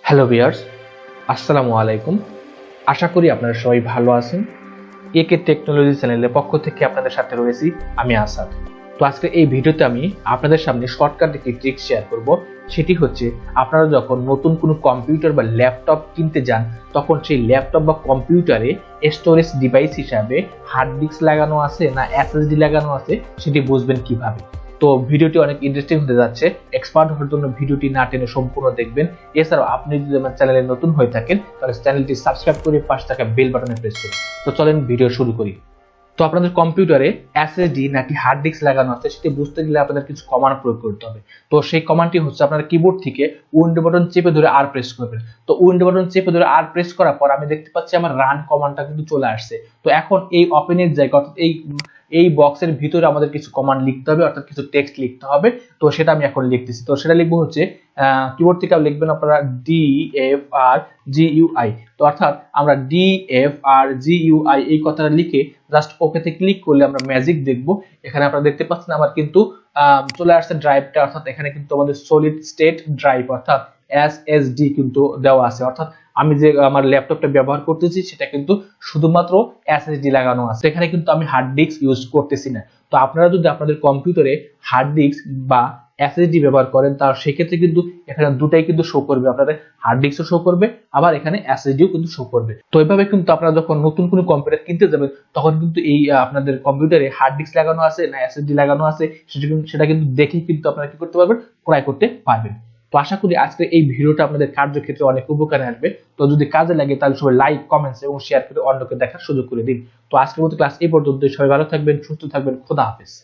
Hello viewers, আসসালামু আলাইকুম। আশা করি আপনারা সবাই ভালো আছেন। একে টেকনোলজি চ্যানেলের পক্ষ থেকে আপনাদের সাথে রয়েছি আমি আসাদ। তো আজকে এই ভিডিওতে আমি আপনাদের সামনে শর্টকাট একটি ট্রিক শেয়ার করব। সেটি হচ্ছে আপনারা যখন নতুন কোনো কম্পিউটার বা ল্যাপটপ কিনতে যান, তখন সেই ল্যাপটপ বা কম্পিউটারে স্টোরেজ ডিভাইস হিসাবে হার্ড ডিস্ক লাগানো আছে না এসএসডি লাগানো আছে সেটি বুঝবেন কিভাবে। তো ভিডিওটি অনেক ইন্টারেস্টিং হতে যাচ্ছে। এক্সপার্ট হওয়ার জন্য ভিডিওটি না টেনে সম্পূর্ণ দেখবেন। এছাড়াও আপনি যদি আমার চ্যানেলে নতুন হয়ে থাকেন তাহলে চ্যানেলটি সাবস্ক্রাইব করে পাশে থাকা বেল বাটনে প্রেস করুন। তো চলেন ভিডিও শুরু করি। তো আপনাদের কম্পিউটারে এসএসডি নাকি হার্ড ডিস্ক লাগানো আছে সেটি বুঝতে গেলে আপনাদের কিছু কমান্ড প্রয়োগ করতে হবে। তো সেই কমান্ডটি হচ্ছে আপনারা কিবোর্ড থেকে উইন্ডো বাটন চেপে ধরে আর প্রেস করবেন। তো উইন্ডো বাটন চেপে ধরে আর প্রেস করার পর আমি দেখতে পাচ্ছি আমার রান কমান্ডটা কিন্তু চলে আসছে। তো এখন এই ওপেনের জায়গা অর্থাৎ এই বক্সের ভিতরে আমাদের কিছু কমান্ড লিখতে হবে, অর্থাৎ কিছু টেক্সট লিখতে হবে। তো সেটা আমি এখন লিখতেছি। তো সেটা লিখবো হচ্ছে কিবোর্ড থেকে লিখবেন আপনারা DFRGUI। তো অর্থাৎ আমরা DFRGUI এই কথাটা লিখে জাস্ট ওকেতে ক্লিক করলে আমরা ম্যাজিক দেখবো। এখানে আপনারা দেখতে পাচ্ছেন আমার কিন্তু চলে আসছে ড্রাইভটা, অর্থাৎ এখানে কিন্তু আমাদের সলিড স্টেট ড্রাইভ অর্থাৎ SSD কিন্তু দেওয়া আছে। অর্থাৎ আমি যে আমার ল্যাপটপটা ব্যবহার করতেছি সেটা কিন্তু শুধুমাত্র এসএসডি লাগানো আছে, এখানে কিন্তু আমি হার্ড ডিস্ক ইউজ করতেছি না। তো আপনারা যদি আপনাদের কম্পিউটারে হার্ড ডিস্ক বা এসএসডি ব্যবহার করেন তার সেক্ষেত্রে কিন্তু এখানে দুটাই কিন্তু শো করবে, আপনাদের হার্ড ডিস্কও শো করবে আবার এখানে এসএসডিও কিন্তু শো করবে। তো এইভাবে কিন্তু আপনারা যখন নতুন কোনো কম্পিউটার কিনতে যাবেন তখন কিন্তু এই আপনাদের কম্পিউটারে হার্ড ডিস্ক লাগানো আছে না এসএসডি লাগানো আছে সেটা কিন্তু দেখেই কিন্তু আপনারা কি করতে পারবেন, ক্রয় করতে পারবেন। তো আশা করি আজকে এই ভিডিওটা আপনাদের কার্যক্ষেত্রে অনেক উপকারে আসবে। তো যদি কাজে লাগে তাহলে সবাই লাইক, কমেন্টস এবং শেয়ার করে অন্যকে দেখার সুযোগ করে দিন। তো আজকের মতো ক্লাস এই পর্যন্ত। সবাই ভালো থাকবেন, সুস্থ থাকবেন। খোদা হাফেজ।